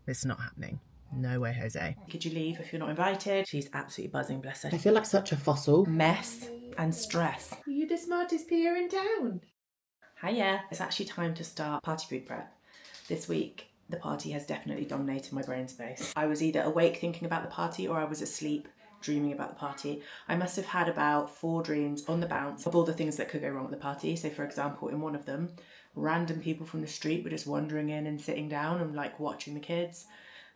It's not happening. No way, Jose. Could you leave if you're not invited? She's absolutely buzzing, bless her. I feel like such a fossil. Mess and stress. Are you the smartest peer in town? Hiya. It's actually time to start party food prep. This week, the party has definitely dominated my brain space. I was either awake thinking about the party or I was asleep dreaming about the party. I must have had about 4 dreams on the bounce of all the things that could go wrong at the party. So for example, in one of them, random people from the street were just wandering in and sitting down and like watching the kids.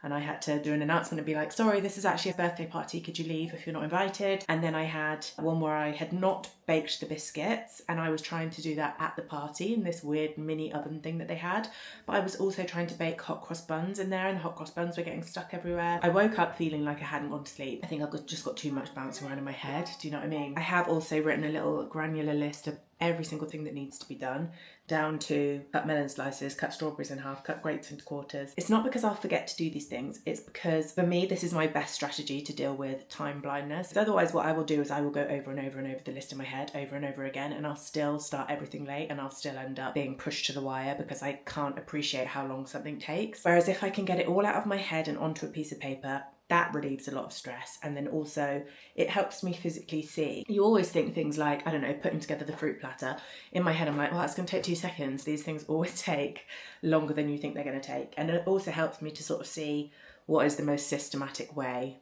And I had to do an announcement and be like, sorry, this is actually a birthday party. Could you leave if you're not invited? And then I had one where I had not baked the biscuits and I was trying to do that at the party in this weird mini oven thing that they had. But I was also trying to bake hot cross buns in there and the hot cross buns were getting stuck everywhere. I woke up feeling like I hadn't gone to sleep. I think I've just got too much bouncing around in my head. Do you know what I mean? I have also written a little granular list of every single thing that needs to be done, down to cut melon slices, cut strawberries in half, cut grapes into quarters. It's not because I'll forget to do these things, it's because for me this is my best strategy to deal with time blindness. Otherwise what I will do is I will go over and over and over the list in my head over and over again and I'll still start everything late and I'll still end up being pushed to the wire because I can't appreciate how long something takes. Whereas if I can get it all out of my head and onto a piece of paper, that relieves a lot of stress, and then also it helps me physically see. You always think things like, I don't know, putting together the fruit platter. In my head I'm like, well, that's going to take 2 seconds. These things always take longer than you think they're going to take. And it also helps me to sort of see what is the most systematic way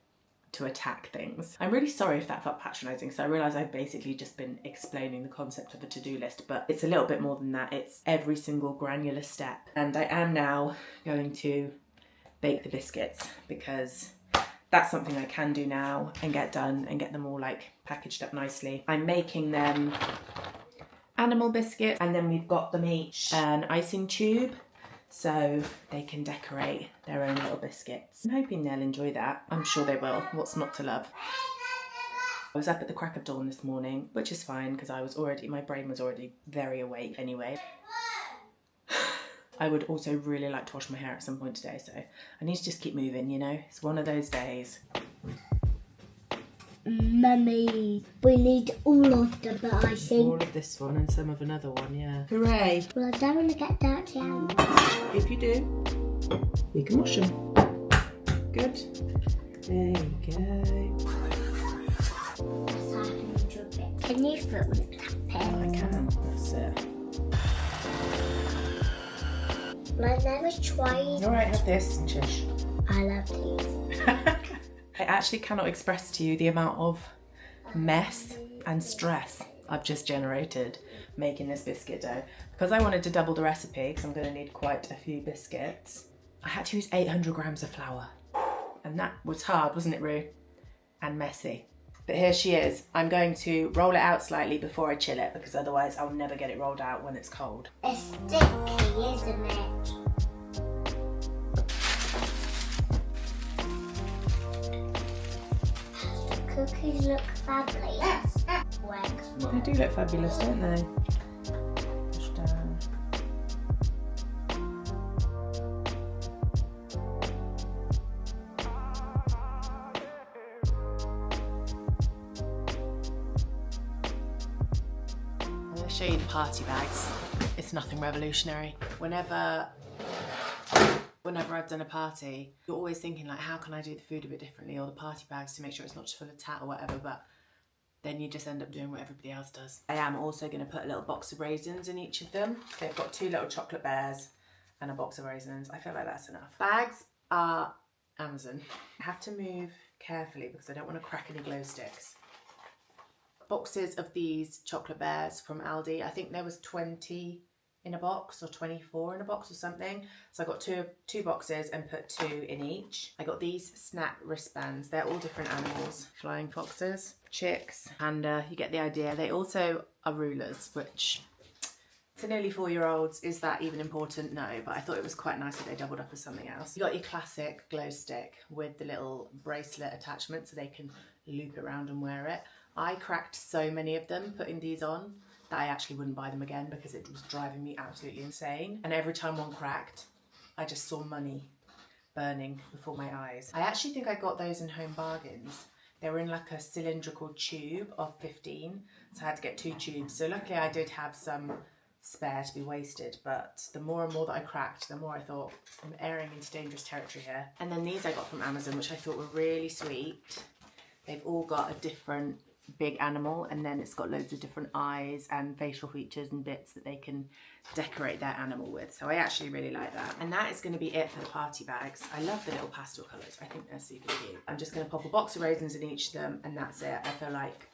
to attack things. I'm really sorry if that felt patronising, so I realise I've basically just been explaining the concept of a to-do list, but it's a little bit more than that. It's every single granular step. And I am now going to bake the biscuits because that's something I can do now and get done and get them all like packaged up nicely. I'm making them animal biscuits and then we've got them each an icing tube so they can decorate their own little biscuits. I'm hoping they'll enjoy that. I'm sure they will. What's not to love? I was up at the crack of dawn this morning, which is fine because my brain was already very awake anyway. I would also really like to wash my hair at some point today, so I need to just keep moving, you know? It's one of those days. Mummy, we need all of them, but I think... All of this one and some of another one, yeah. Hooray! Well, I don't want to get dirty hands. If you do, we can wash them. Good. There you go. Can you film that pen? I can, that's it. My name is Troy. Alright, have this. Shush. I love these. I actually cannot express to you the amount of mess and stress I've just generated making this biscuit dough. Because I wanted to double the recipe, because I'm going to need quite a few biscuits, I had to use 800 grams of flour. And that was hard, wasn't it, Roo? And messy. But here she is. I'm going to roll it out slightly before I chill it because otherwise I'll never get it rolled out when it's cold. It's sticky, isn't it? The cookies look fabulous. They do look fabulous, don't they? Push down. I'm going to show you the party bags. It's nothing revolutionary. Whenever I've done a party, you're always thinking like, how can I do the food a bit differently, or the party bags to make sure it's not just full of tat or whatever, but then you just end up doing what everybody else does. I am also going to put a little box of raisins in each of them. They've got 2 little chocolate bears and a box of raisins. I feel like that's enough. Bags are Amazon. I have to move carefully because I don't want to crack any glow sticks. Boxes of these chocolate bears from Aldi. I think there was 20 in a box or 24 in a box or something. So I got two boxes and put 2 in each. I got these snap wristbands. They're all different animals. Flying foxes, chicks, panda, you get the idea. They also are rulers, which to nearly 4-year-olds, is that even important? No, but I thought it was quite nice that they doubled up as something else. You got your classic glow stick with the little bracelet attachment so they can loop it around and wear it. I cracked so many of them putting these on that I actually wouldn't buy them again because it was driving me absolutely insane. And every time one cracked, I just saw money burning before my eyes. I actually think I got those in Home Bargains. They were in like a cylindrical tube of 15, so I had to get 2 tubes. So luckily I did have some spare to be wasted, but the more and more that I cracked, the more I thought I'm airing into dangerous territory here. And then these I got from Amazon, which I thought were really sweet. They've all got a different big animal, and then it's got loads of different eyes and facial features and bits that they can decorate their animal with. So I actually really like that. And that is going to be it for the party bags. I love the little pastel colours. I think they're super cute. I'm just going to pop a box of raisins in each of them, and that's it. I feel like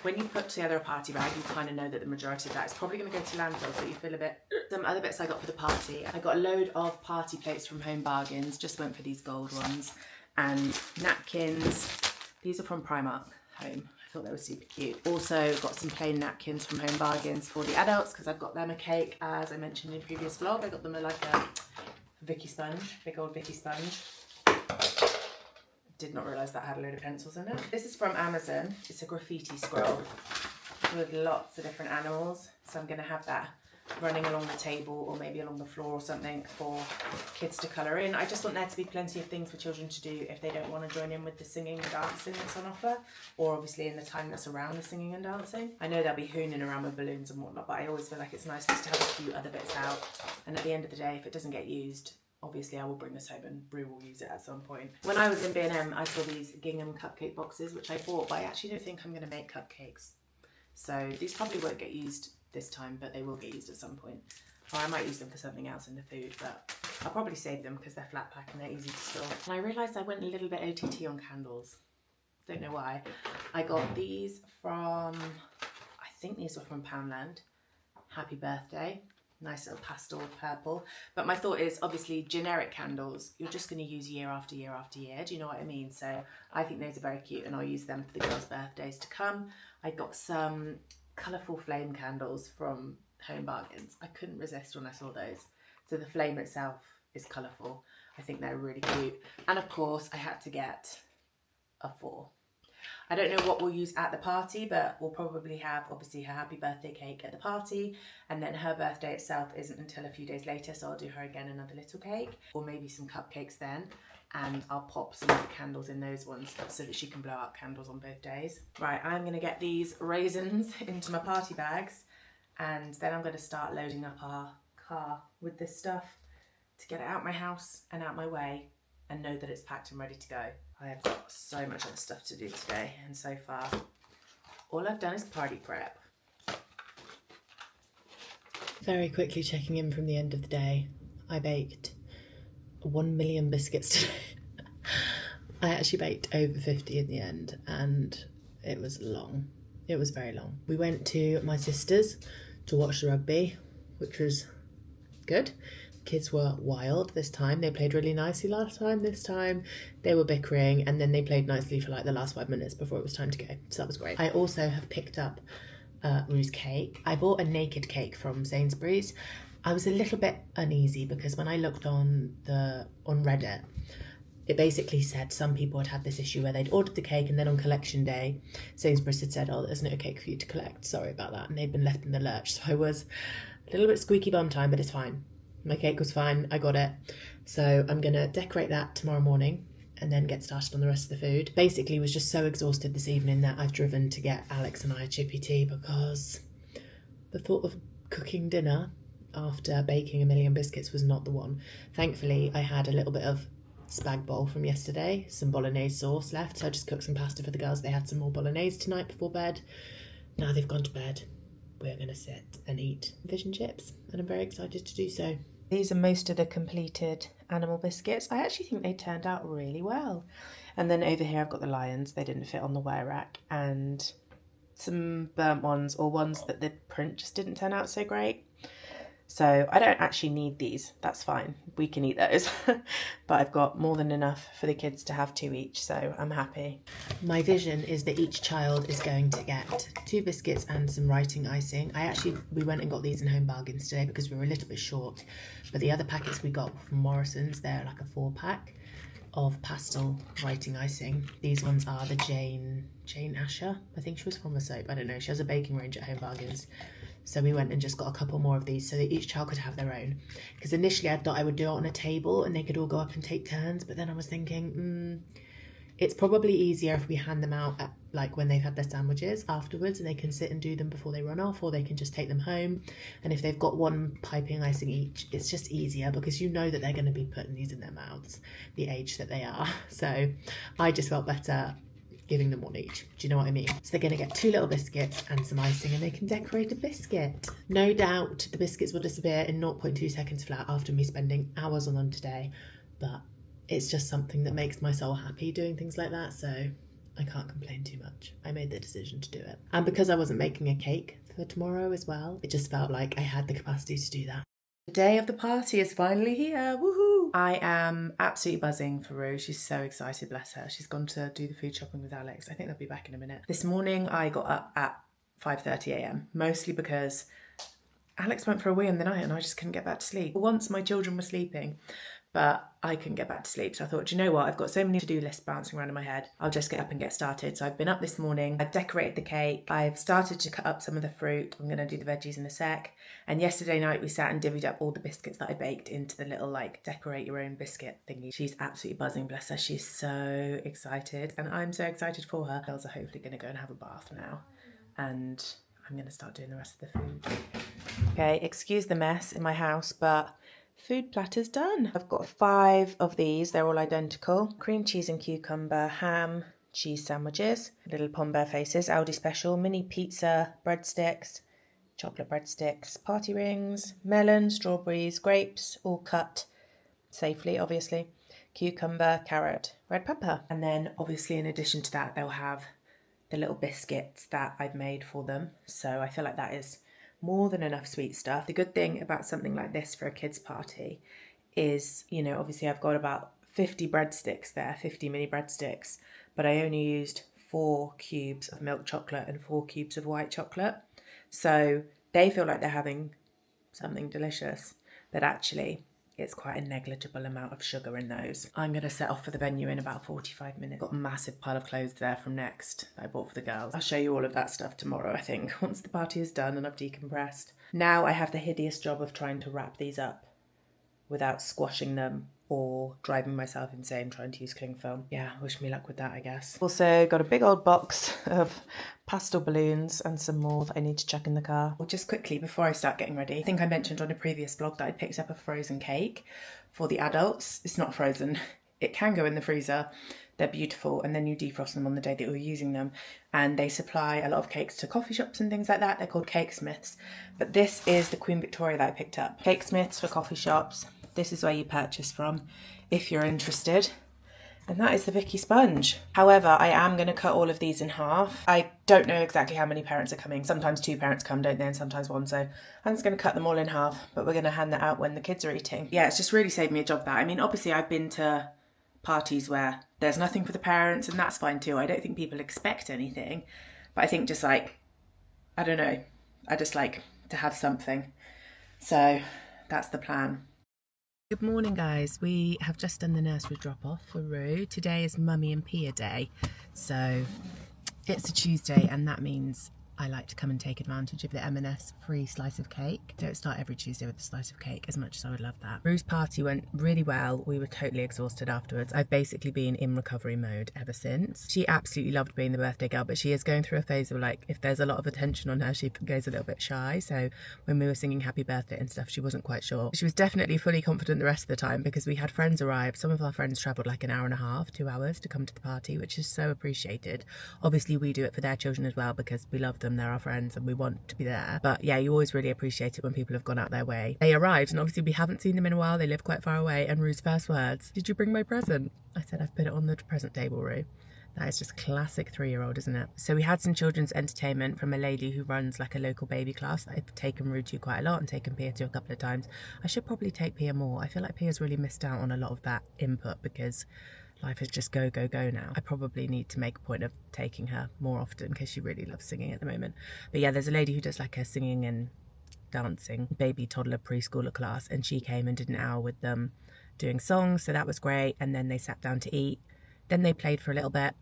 when you put together a party bag, you kind of know that the majority of that is probably going to go to landfill, so you feel a bit... Some other bits I got for the party. I got a load of party plates from Home Bargains, just went for these gold ones, and napkins. These are from Primark Home. I thought they were super cute. Also got some plain napkins from Home Bargains for the adults, because I've got them a cake, as I mentioned in a previous vlog. I got them like a Vicky sponge, big old Vicky sponge. Did not realise that had a load of pencils in it. This is from Amazon. It's a graffiti scroll with lots of different animals. So I'm going to have that running along the table or maybe along the floor or something for kids to colour in. I just want there to be plenty of things for children to do if they don't want to join in with the singing and dancing that's on offer, or obviously in the time that's around the singing and dancing. I know they'll be hooning around with balloons and whatnot, but I always feel like it's nice just to have a few other bits out. And at the end of the day, if it doesn't get used, obviously I will bring this home and Brew will use it at some point. When I was in B&M, I saw these gingham cupcake boxes, which I bought, but I actually don't think I'm going to make cupcakes. So these probably won't get used this time, but they will get used at some point. Or I might use them for something else in the food, but I'll probably save them because they're flat pack and they're easy to store. And I realised I went a little bit OTT on candles. Don't know why. I got these from, I think these were from Poundland. Happy Birthday. Nice little pastel purple. But my thought is, obviously, generic candles, you're just going to use year after year after year. Do you know what I mean? So I think those are very cute, and I'll use them for the girls' birthdays to come. I got some colourful flame candles from Home Bargains. I couldn't resist when I saw those. So the flame itself is colourful. I think they're really cute. And of course, I had to get a 4. I don't know what we'll use at the party, but we'll probably have, obviously, her happy birthday cake at the party, and then her birthday itself isn't until a few days later, so I'll do her again another little cake, or maybe some cupcakes then, and I'll pop some of the candles in those ones so that she can blow out candles on both days. Right, I'm going to get these raisins into my party bags, and then I'm going to start loading up our car with this stuff to get it out my house and out my way, and know that it's packed and ready to go. I have got so much other stuff to do today, and so far all I've done is party prep. Very quickly checking in from the end of the day. I baked 1 million biscuits today. I actually baked over 50 in the end, and it was long. It was very long. We went to my sister's to watch the rugby, which was good. Kids were wild this time. They played really nicely last time. This time they were bickering, and then they played nicely for like the last 5 minutes before it was time to go. So that was great. I also have picked up Rue's cake. I bought a naked cake from Sainsbury's. I was a little bit uneasy because when I looked on Reddit, it basically said some people had this issue where they'd ordered the cake and then on collection day, Sainsbury's had said, oh, there's no cake for you to collect. Sorry about that. And they'd been left in the lurch. So I was a little bit squeaky bum time, but it's fine. My cake was fine, I got it. So I'm gonna decorate that tomorrow morning and then get started on the rest of the food. Basically was just so exhausted this evening that I've driven to get Alex and I a chippy tea because the thought of cooking dinner after baking 1 million biscuits was not the one. Thankfully, I had a little bit of spag bol from yesterday, some bolognese sauce left, so I just cooked some pasta for the girls. They had some more bolognese tonight before bed. Now they've gone to bed, we're gonna sit and eat fish and chips, and I'm very excited to do so. These are most of the completed animal biscuits. I actually think they turned out really well. And then over here I've got the lions. They didn't fit on the wear rack. And some burnt ones, or ones that the print just didn't turn out so great. So I don't actually need these. That's fine. We can eat those. But I've got more than enough for the kids to have 2 each, so I'm happy. My vision is that each child is going to get 2 biscuits and some writing icing. We went and got these in Home Bargains today because we were a little bit short. But the other packets we got from Morrison's, they're like a 4-pack of pastel writing icing. These ones are the Jane Asher. I think she was from a soap. I don't know. She has a baking range at Home Bargains. So we went and just got a couple more of these so that each child could have their own. Because initially I thought I would do it on a table and they could all go up and take turns. But then I was thinking, It's probably easier if we hand them out at, like, when they've had their sandwiches afterwards, and they can sit and do them before they run off, or they can just take them home. And if they've got one piping icing each, it's just easier because you know that they're going to be putting these in their mouths the age that they are. So I just felt better giving them one each. Do you know what I mean? So they're going to get 2 little biscuits and some icing, and they can decorate a biscuit. No doubt the biscuits will disappear in 0.2 seconds flat after me spending hours on them today, but it's just something that makes my soul happy doing things like that, so I can't complain too much. I made the decision to do it. And because I wasn't making a cake for tomorrow as well, it just felt like I had the capacity to do that. The day of the party is finally here. Woohoo! I am absolutely buzzing for Rue. She's so excited, bless her. She's gone to do the food shopping with Alex. I think they'll be back in a minute. This morning I got up at 5:30 a.m, mostly because Alex went for a wee in the night and I just couldn't get back to sleep. Once my children were sleeping, but I couldn't get back to sleep. So I thought, do you know what? I've got so many to-do lists bouncing around in my head. I'll just get up and get started. So I've been up this morning. I've decorated the cake. I've started to cut up some of the fruit. I'm going to do the veggies in a sec. And yesterday night we sat and divvied up all the biscuits that I baked into the little, like, decorate your own biscuit thingy. She's absolutely buzzing, bless her. She's so excited and I'm so excited for her. Girls are hopefully going to go and have a bath now. And I'm going to start doing the rest of the food. Okay, excuse the mess in my house, but food platter's done. I've got 5 of these. They're all identical. Cream cheese and cucumber, ham, cheese sandwiches, little pombear faces, Aldi special, mini pizza, breadsticks, chocolate breadsticks, party rings, melon, strawberries, grapes, all cut safely, obviously, cucumber, carrot, red pepper. And then obviously in addition to that, they'll have the little biscuits that I've made for them. So I feel like that is more than enough sweet stuff. The good thing about something like this for a kids' party is, you know, obviously I've got about 50 breadsticks there, 50 mini breadsticks, but I only used 4 cubes of milk chocolate and 4 cubes of white chocolate. So they feel like they're having something delicious, but actually it's quite a negligible amount of sugar in those. I'm going to set off for the venue in about 45 minutes. Got a massive pile of clothes there from Next that I bought for the girls. I'll show you all of that stuff tomorrow, I think, once the party is done and I've decompressed. Now I have the hideous job of trying to wrap these up without squashing them or driving myself insane trying to use cling film. Yeah, wish me luck with that, I guess. Also got a big old box of pastel balloons and some more that I need to chuck in the car. Well, just quickly before I start getting ready, I think I mentioned on a previous vlog that I picked up a frozen cake for the adults. It's not frozen. It can go in the freezer. They're beautiful, and then you defrost them on the day that you're using them. And they supply a lot of cakes to coffee shops and things like that. They're called Cake Smiths. But this is the Queen Victoria that I picked up. Cake Smiths for coffee shops. This is where you purchase from if you're interested. And that is the Vicky sponge. However, I am going to cut all of these in half. I don't know exactly how many parents are coming. Sometimes 2 parents come, don't they? And sometimes 1. So I'm just going to cut them all in half, but we're going to hand that out when the kids are eating. Yeah, it's just really saved me a job that. I mean, obviously I've been to parties where there's nothing for the parents, and that's fine too. I don't think people expect anything, but I think just like, I don't know, I just like to have something. So that's the plan. Good morning, guys. We have just done the nursery drop off for Rue. Today is Mummy and Pia Day, so it's a Tuesday, and that means I like to come and take advantage of the M&S free slice of cake. Don't start every Tuesday with a slice of cake, as much as I would love that. Rue's party went really well. We were totally exhausted afterwards. I've basically been in recovery mode ever since. She absolutely loved being the birthday girl, but she is going through a phase of, like, if there's a lot of attention on her, she goes a little bit shy. So when we were singing happy birthday and stuff, she wasn't quite sure. She was definitely fully confident the rest of the time because we had friends arrive. Some of our friends travelled like an hour and a half, 2 hours to come to the party, which is so appreciated. Obviously we do it for their children as well because we love them, they're our friends and we want to be there. But yeah, you always really appreciate it when people have gone out their way. They arrived and obviously we haven't seen them in a while. They live quite far away, and Rue's first words, "Did you bring my present?" I said, "I've put it on the present table, Rue." That is just classic 3-year-old, isn't it? So we had some children's entertainment from a lady who runs like a local baby class that I've taken Rue to quite a lot and taken Pia to a couple of times. I should probably take Pia more. I feel like Pia's really missed out on a lot of that input because life is just go, go, go now. I probably need to make a point of taking her more often because she really loves singing at the moment. But yeah, there's a lady who does like a singing and dancing baby toddler preschooler class, and she came and did an hour with them doing songs, so that was great. And then they sat down to eat. Then they played for a little bit.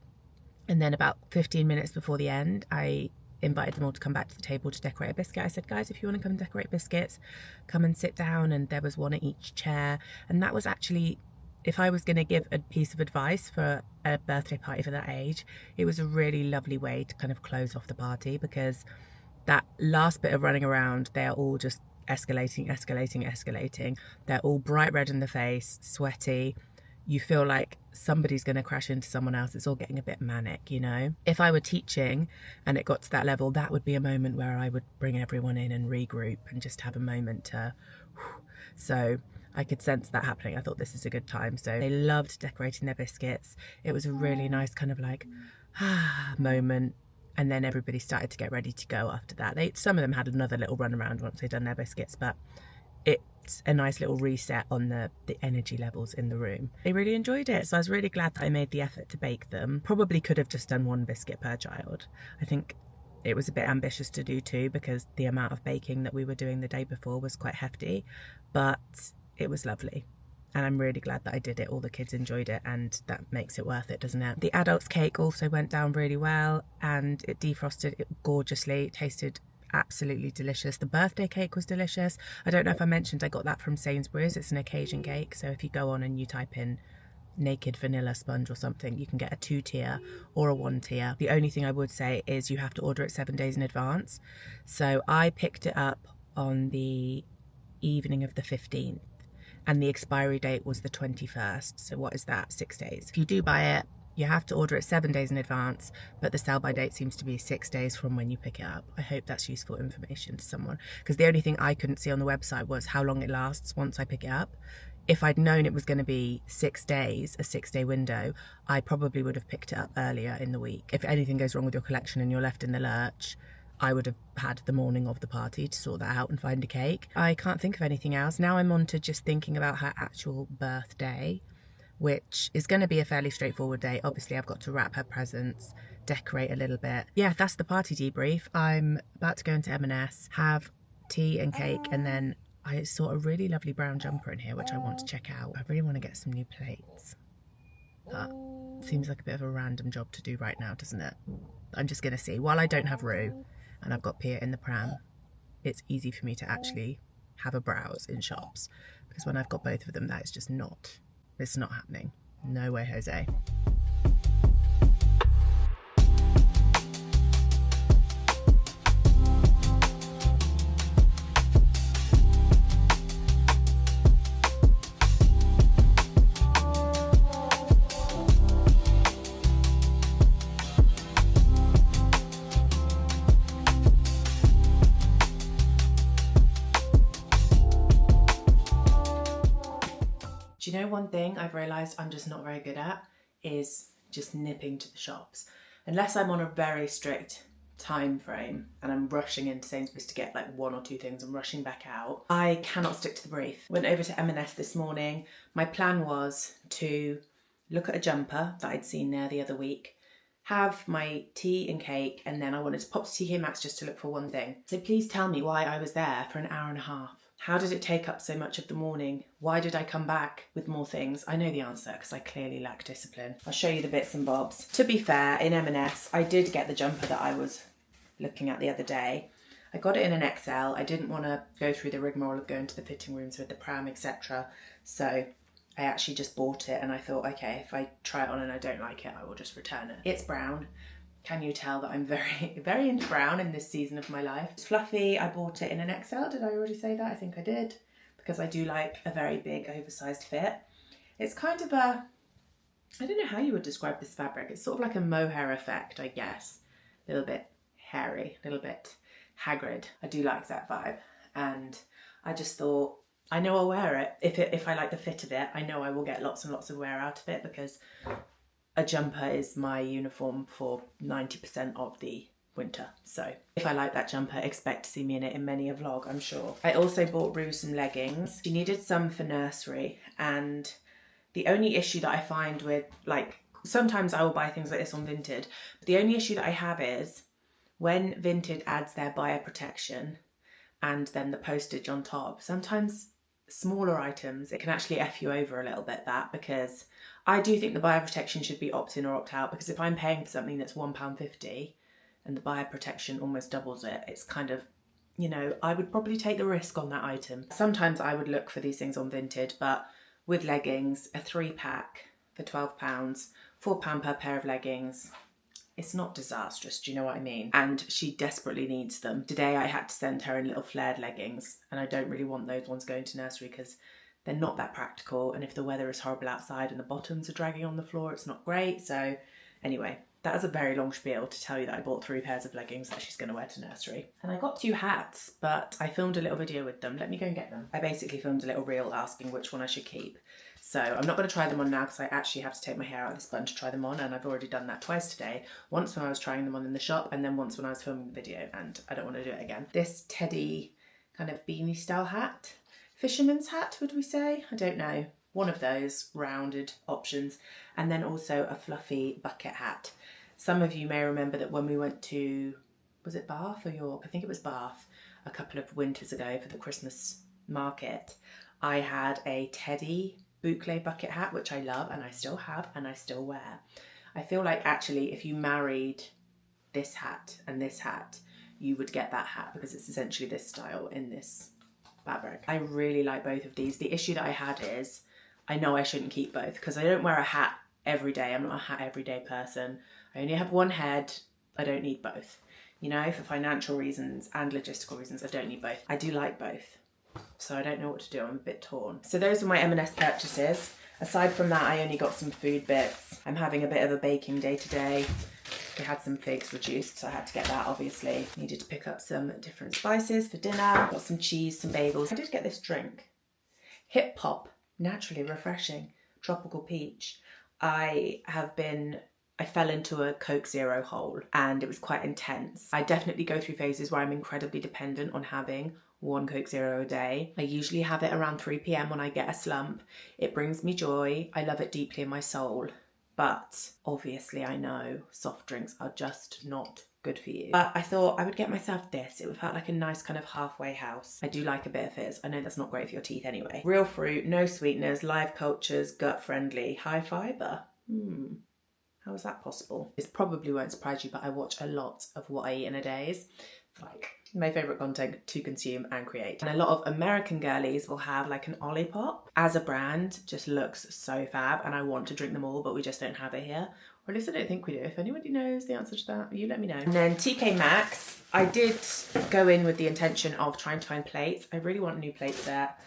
And then about 15 minutes before the end, I invited them all to come back to the table to decorate a biscuit. I said, guys, if you want to come and decorate biscuits, come and sit down. And there was one at each chair. And that was actually if I was going to give a piece of advice for a birthday party for that age, it was a really lovely way to kind of close off the party, because that last bit of running around, they're all just escalating. They're all bright red in the face, sweaty. You feel like somebody's going to crash into someone else. It's all getting a bit manic, you know. If I were teaching and it got to that level, that would be a moment where I would bring everyone in and regroup and just have a moment to... So I could sense that happening. I thought this is a good time. So they loved decorating their biscuits. It was a really nice kind of like moment. And then everybody started to get ready to go after that. Some of them had another little run around once they'd done their biscuits, but it's a nice little reset on the energy levels in the room. They really enjoyed it, so I was really glad that I made the effort to bake them. Probably could have just done one biscuit per child. I think it was a bit ambitious to do two, because the amount of baking that we were doing the day before was quite hefty, but it was lovely. And I'm really glad that I did it. All the kids enjoyed it, and that makes it worth it, doesn't it? The adults' cake also went down really well, and it defrosted gorgeously. It tasted absolutely delicious. The birthday cake was delicious. I don't know if I mentioned I got that from Sainsbury's. It's an occasion cake, so if you go on and you type in naked vanilla sponge or something, you can get a 2-tier or a 1-tier. The only thing I would say is you have to order it 7 days in advance. So I picked it up on the evening of the 15th. And the expiry date was the 21st. So what is that? 6 days. If you do buy it, you have to order it 7 days in advance, but the sell by date seems to be 6 days from when you pick it up. I hope that's useful information to someone, because the only thing I couldn't see on the website was how long it lasts once I pick it up. If I'd known it was going to be 6 days, a 6-day window, I probably would have picked it up earlier in the week. If anything goes wrong with your collection and you're left in the lurch, I would have had the morning of the party to sort that out and find a cake. I can't think of anything else. Now I'm on to just thinking about her actual birthday, which is going to be a fairly straightforward day. Obviously, I've got to wrap her presents, decorate a little bit. Yeah, that's the party debrief. I'm about to go into M&S, have tea and cake, and then I saw a really lovely brown jumper in here, which I want to check out. I really want to get some new plates. But seems like a bit of a random job to do right now, doesn't it? I'm just going to see. While I don't have Roo, and I've got Pia in the pram, it's easy for me to actually have a browse in shops, because when I've got both of them, that is just not, it's not happening. No way, Jose. Do you know one thing I've realised I'm just not very good at is just nipping to the shops. Unless I'm on a very strict time frame and I'm rushing into Sainsbury's to get like 1 or 2 things and rushing back out, I cannot stick to the brief. Went over to M&S this morning. My plan was to look at a jumper that I'd seen there the other week, have my tea and cake, and then I wanted to pop to TK Maxx just to look for one thing. So please tell me why I was there for an hour and a half. How did it take up so much of the morning? Why did I come back with more things? I know the answer, because I clearly lack discipline. I'll show you the bits and bobs. To be fair, in M&S, I did get the jumper that I was looking at the other day. I got it in an XL. I didn't want to go through the rigmarole of going to the fitting rooms with the pram, etc. So I actually just bought it, and I thought, okay, if I try it on and I don't like it, I will just return it. It's brown. Can you tell that I'm very, very into brown in this season of my life? It's fluffy. I bought it in an XL. Did I already say that? I think I did, because I do like a very big, oversized fit. It's kind of a, I don't know how you would describe this fabric. It's sort of like a mohair effect, I guess. A little bit hairy, a little bit Hagrid. I do like that vibe. And I just thought, I know I'll wear it. If I like the fit of it, I know I will get lots and lots of wear out of it, because a jumper is my uniform for 90% of the winter. So if I like that jumper, expect to see me in it in many a vlog, I'm sure. I also bought Rue some leggings. She needed some for nursery, and the only issue that I find with, like, sometimes I will buy things like this on Vinted, but the only issue that I have is when Vinted adds their buyer protection and then the postage on top, sometimes smaller items, it can actually F you over a little bit, that, because I do think the buyer protection should be opt-in or opt-out, because if I'm paying for something that's £1.50 and the buyer protection almost doubles it, it's kind of, you know, I would probably take the risk on that item. Sometimes I would look for these things on Vinted, but with leggings, a 3-pack for £12, £4 per pair of leggings. It's not disastrous, do you know what I mean? And she desperately needs them. Today I had to send her in little flared leggings, and I don't really want those ones going to nursery because they're not that practical, and if the weather is horrible outside and the bottoms are dragging on the floor, it's not great. So anyway, that is a very long spiel to tell you that I bought 3 pairs of leggings that she's going to wear to nursery. And I got 2 hats, but I filmed a little video with them. Let me go and get them. I basically filmed a little reel asking which one I should keep. So I'm not going to try them on now because I actually have to take my hair out of this bun to try them on, and I've already done that twice today. Once when I was trying them on in the shop, and then once when I was filming the video, and I don't want to do it again. This teddy kind of beanie style hat. Fisherman's hat, would we say? I don't know. One of those rounded options. And then also a fluffy bucket hat. Some of you may remember that when we went to, was it Bath or York? I think it was Bath a couple of winters ago for the Christmas market. I had a teddy boucle bucket hat, which I love and I still have and I still wear. I feel like actually if you married this hat and this hat, you would get that hat because it's essentially this style in this fabric. I really like both of these. The issue that I had is I know I shouldn't keep both because I don't wear a hat every day. I'm not a hat everyday person. I only have one head. I don't need both. You know, for financial reasons and logistical reasons, I don't need both. I do like both. So I don't know what to do. I'm a bit torn. So those are my M&S purchases. Aside from that, I only got some food bits. I'm having a bit of a baking day today. We had some figs reduced, so I had to get that, obviously. Needed to pick up some different spices for dinner. Got some cheese, some bagels. I did get this drink. Hip Hop, naturally refreshing, tropical peach. I fell into a Coke Zero hole and it was quite intense. I definitely go through phases where I'm incredibly dependent on having 1 Coke Zero a day. I usually have it around 3 p.m. when I get a slump. It brings me joy. I love it deeply in my soul. But obviously I know soft drinks are just not good for you. But I thought I would get myself this. It felt like a nice kind of halfway house. I do like a bit of fizz. I know that's not great for your teeth anyway. Real fruit, no sweeteners, live cultures, gut friendly, high fibre. How is that possible? This probably won't surprise you, but I watch a lot of What I Eat in a Days. It's like my favourite content to consume and create. And a lot of American girlies will have like an Olipop as a brand, just looks so fab, and I want to drink them all, but we just don't have it here. Or at least I don't think we do. If anybody knows the answer to that, you let me know. And then TK Maxx, I did go in with the intention of trying to find plates. I really want a new plate set.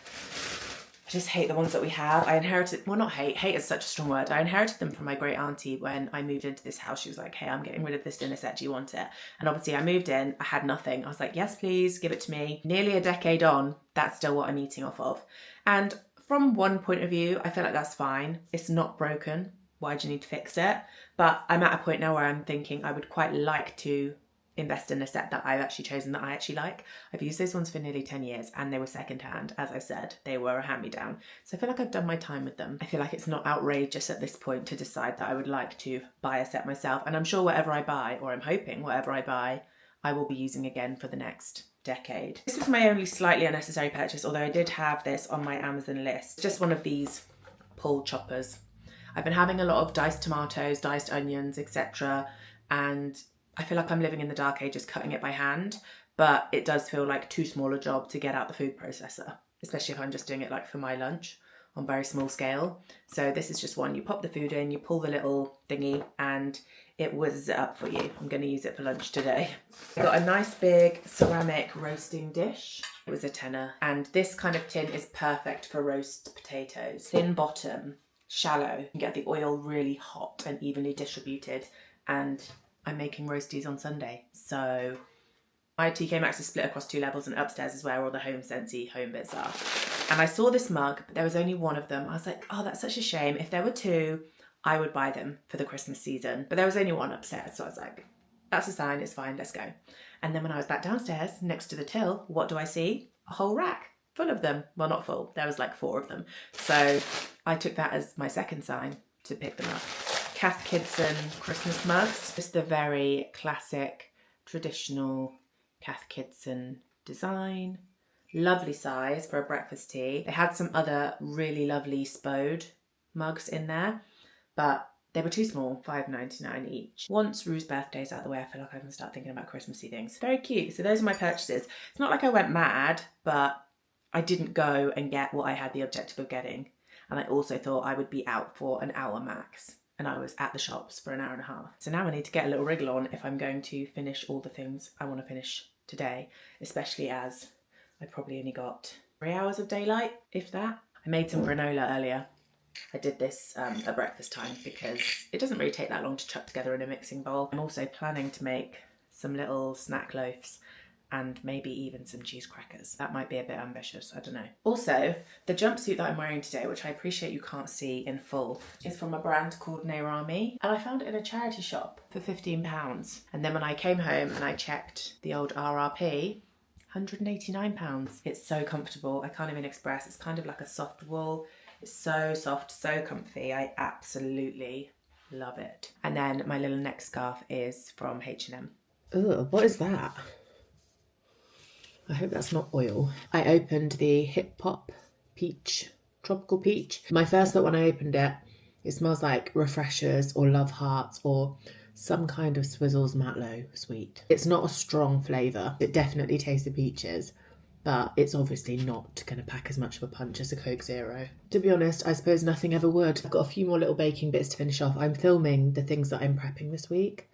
I just hate the ones that we have. I inherited, well not hate is such a strong word. I inherited them from my great auntie when I moved into this house. She was like, hey, I'm getting rid of this dinner set, do you want it? And obviously I moved in, I had nothing. I was like, yes, please, give it to me. Nearly a decade on, that's still what I'm eating off of. And from one point of view, I feel like that's fine. It's not broken. Why do you need to fix it? But I'm at a point now where I'm thinking I would quite like to invest in a set that I've actually chosen that I actually like. I've used those ones for nearly 10 years and they were secondhand. As I said, they were a hand-me-down. So I feel like I've done my time with them. I feel like it's not outrageous at this point to decide that I would like to buy a set myself. And I'm sure whatever I buy, or I'm hoping whatever I buy, I will be using again for the next decade. This was my only slightly unnecessary purchase, although I did have this on my Amazon list. Just one of these pull choppers. I've been having a lot of diced tomatoes, diced onions, etc. And I feel like I'm living in the dark ages cutting it by hand, but it does feel like too small a job to get out the food processor, especially if I'm just doing it like for my lunch on very small scale. So this is just one, you pop the food in, you pull the little thingy and it whizzes it up for you. I'm going to use it for lunch today. I got a nice big ceramic roasting dish. It was a tenner, and this kind of tin is perfect for roast potatoes. Thin bottom, shallow, you can get the oil really hot and evenly distributed, and I'm making roasties on Sunday. So my TK Maxx is split across 2 levels, and upstairs is where all the home-scentsy home bits are. And I saw this mug, but there was only one of them. I was like, oh, that's such a shame. If there were 2, I would buy them for the Christmas season. But there was only one upstairs, so I was like, that's a sign, it's fine, let's go. And then when I was back downstairs, next to the till, what do I see? A whole rack full of them. Well, not full, there was like 4 of them. So I took that as my second sign to pick them up. Cath Kidston Christmas mugs. Just the very classic, traditional Cath Kidston design. Lovely size for a breakfast tea. They had some other really lovely Spode mugs in there, but they were too small, $5.99 each. Once Rue's birthday's out of the way, I feel like I can start thinking about Christmassy things. Very cute. So those are my purchases. It's not like I went mad, but I didn't go and get what I had the objective of getting. and I also thought I would be out for an hour max, and I was at the shops for an hour and a half. So now I need to get a little wriggle on if I'm going to finish all the things I want to finish today, especially as I probably only got 3 hours of daylight, if that. I made some granola earlier. I did this at breakfast time because it doesn't really take that long to chuck together in a mixing bowl. I'm also planning to make some little snack loaves and maybe even some cheese crackers. That might be a bit ambitious, I don't know. Also, the jumpsuit that I'm wearing today, which I appreciate you can't see in full, is from a brand called Neurodiversity, and I found it in a charity shop for £15. And then when I came home and I checked the old RRP, £189. It's so comfortable, I can't even express. It's kind of like a soft wool. It's so soft, so comfy. I absolutely love it. And then my little neck scarf is from H&M. Ugh, what is that? I hope that's not oil. I opened the Hip Hop Peach, Tropical Peach. My first thought when I opened it, it smells like Refreshers or Love Hearts or some kind of Swizzles Matlow sweet. It's not a strong flavour. It definitely tastes the peaches, but it's obviously not going to pack as much of a punch as a Coke Zero. To be honest, I suppose nothing ever would. I've got a few more little baking bits to finish off. I'm filming the things that I'm prepping this week.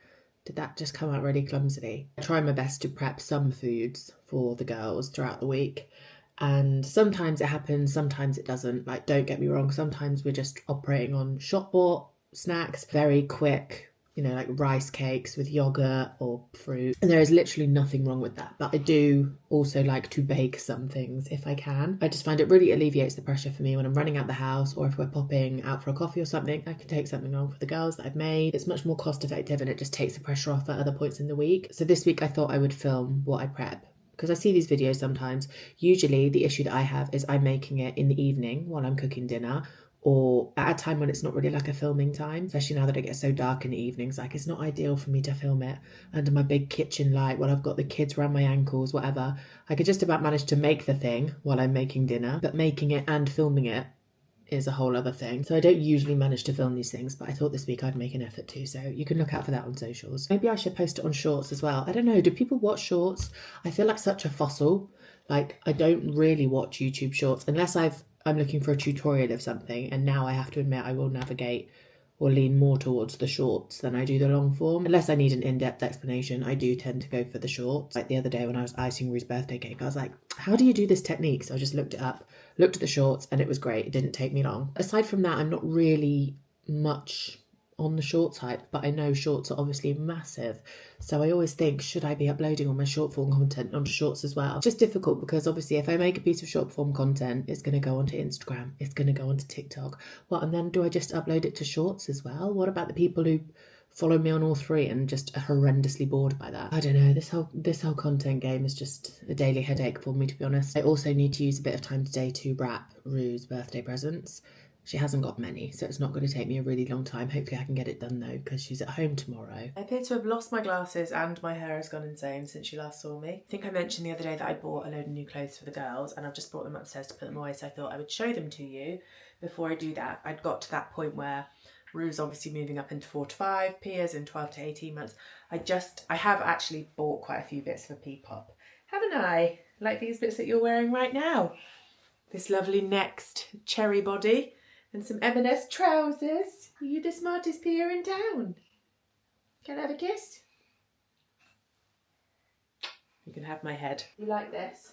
Did that just come out really clumsily? I try my best to prep some foods for the girls throughout the week. And sometimes it happens, sometimes it doesn't. Like, don't get me wrong, sometimes we're just operating on shop-bought snacks, very quick, you know, like rice cakes with yogurt or fruit. And there is literally nothing wrong with that. But I do also like to bake some things if I can. I just find it really alleviates the pressure for me when I'm running out the house, or if we're popping out for a coffee or something, I can take something along for the girls that I've made. It's much more cost effective and it just takes the pressure off at other points in the week. So this week I thought I would film what I prep, because I see these videos sometimes. Usually the issue that I have is I'm making it in the evening while I'm cooking dinner, or at a time when it's not really like a filming time, especially now that it gets so dark in the evenings. Like, it's not ideal for me to film it under my big kitchen light while I've got the kids around my ankles, whatever. I could just about manage to make the thing while I'm making dinner, but making it and filming it is a whole other thing. So I don't usually manage to film these things, but I thought this week I'd make an effort to, so you can look out for that on socials. Maybe I should post it on Shorts as well. I don't know, do people watch Shorts? I feel like such a fossil. Like, I don't really watch YouTube Shorts unless I'm looking for a tutorial of something, and now I have to admit I will navigate or lean more towards the shorts than I do the long form. Unless I need an in-depth explanation, I do tend to go for the shorts. Like the other day when I was icing Rue's birthday cake, I was like, how do you do this technique? So I just looked it up, looked at the shorts, and it was great. It didn't take me long. Aside from that, I'm not really much on the shorts hype, but I know shorts are obviously massive. So I always think, should I be uploading all my short form content onto shorts as well? It's just difficult because obviously if I make a piece of short form content, it's going to go onto Instagram, it's going to go onto TikTok. Well, and then do I just upload it to shorts as well? What about the people who follow me on all three and just are horrendously bored by that? I don't know, this whole content game is just a daily headache for me, to be honest. I also need to use a bit of time today to wrap Rue's birthday presents. She hasn't got many, so it's not going to take me a really long time. Hopefully I can get it done though, because she's at home tomorrow. I appear to have lost my glasses and my hair has gone insane since you last saw me. I think I mentioned the other day that I bought a load of new clothes for the girls, and I've just brought them upstairs to put them away, so I thought I would show them to you. Before I do that, I'd got to that point where Rue's obviously moving up into 4 to 5, Pia's in 12 to 18 months. I have actually bought quite a few bits for P-Pop, haven't I? Like these bits that you're wearing right now. This lovely Next cherry body. And some M&S trousers. You the smartest peer in town. Can I have a kiss? You can have my head. You like this?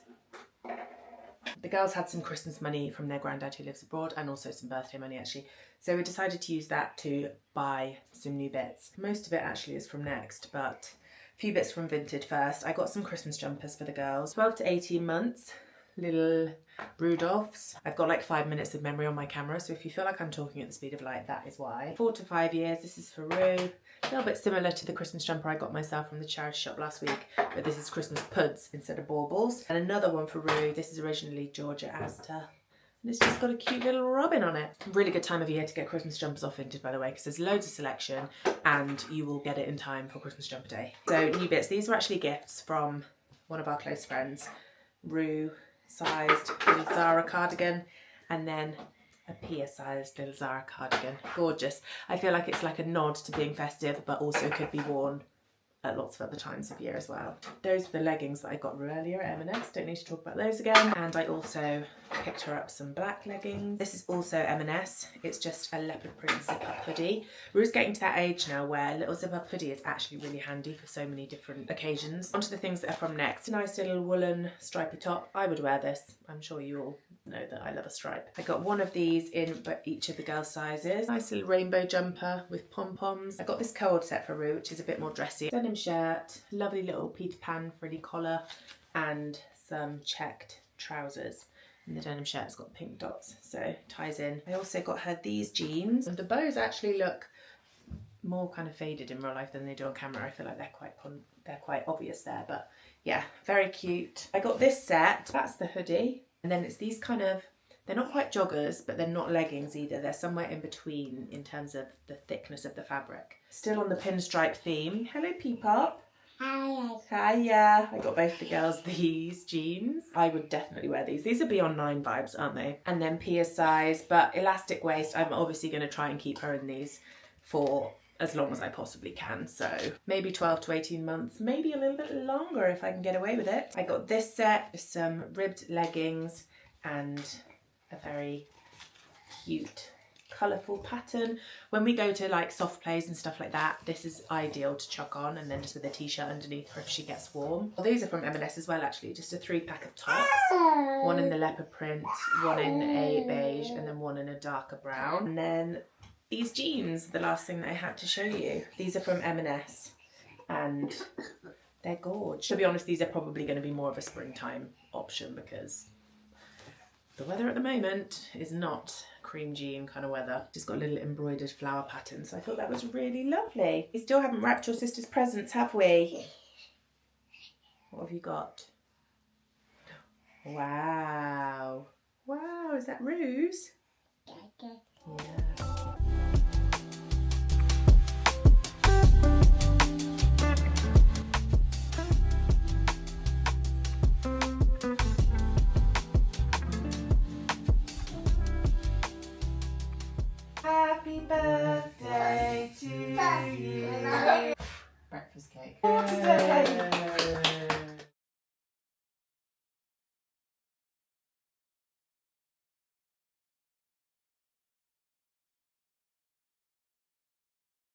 The girls had some Christmas money from their granddad who lives abroad, and also some birthday money actually. So we decided to use that to buy some new bits. Most of it actually is from Next, but a few bits from Vinted first. I got some Christmas jumpers for the girls. 12 to 18 months. Little Rudolphs. I've got like 5 minutes of memory on my camera, so if you feel like I'm talking at the speed of light, that is why. 4 to 5 years, this is for Rue. A little bit similar to the Christmas jumper I got myself from the charity shop last week, but this is Christmas puds instead of baubles. And another one for Rue. This is originally Georgia Astor. And it's just got a cute little robin on it. Really good time of year to get Christmas jumpers off Vinted, by the way, because there's loads of selection and you will get it in time for Christmas jumper day. So new bits. These were actually gifts from one of our close friends. Rue sized little Zara cardigan, and then a Pia sized little Zara cardigan. Gorgeous. I feel like it's like a nod to being festive, but also could be worn at lots of other times of year as well. Those are the leggings that I got earlier at M&S, don't need to talk about those again. And I also picked her up some black leggings. This is also M&S, it's just a leopard print zip-up hoodie. Rue's getting to that age now where a little zip-up hoodie is actually really handy for so many different occasions. Onto the things that are from next. A nice little woolen stripy top. I would wear this. I'm sure you all know that I love a stripe. I got one of these in each of the girls' sizes. Nice little rainbow jumper with pom-poms. I got this co-ord set for Rue, which is a bit more dressy. Denim shirt, lovely little Peter Pan frilly collar, and some checked trousers. And the denim shirt's got pink dots, so ties in. I also got her these jeans, and the bows actually look more kind of faded in real life than they do on camera. I feel like they're quite obvious there, but yeah, very cute. I got this set. That's the hoodie, and then it's these kind of, they're not quite joggers, but they're not leggings either. They're somewhere in between in terms of the thickness of the fabric. Still on the pinstripe theme. Hello, Peepop. Hi. Hiya. I got both the girls these jeans. I would definitely wear these. These are Beyond 9 vibes, aren't they? And then Pia size, but elastic waist. I'm obviously going to try and keep her in these for as long as I possibly can. So maybe 12 to 18 months, maybe a little bit longer if I can get away with it. I got this set, just some ribbed leggings and a very cute colourful pattern. When we go to like soft plays and stuff like that, this is ideal to chuck on, and then just with a t-shirt underneath her if she gets warm. Well, these are from M&S as well, actually, just a 3-pack of tops. One in the leopard print, one in a beige, and then one in a darker brown. And then these jeans, the last thing that I had to show you. These are from M&S and they're gorgeous. To be honest, these are probably going to be more of a springtime option because the weather at the moment is not cream jean kind of weather. Just got a little embroidered flower pattern, so I thought that was really lovely. We still haven't wrapped your sister's presents, have we? What have you got? Wow. Wow, is that Rue's? Yeah. Happy birthday to you. Breakfast cake.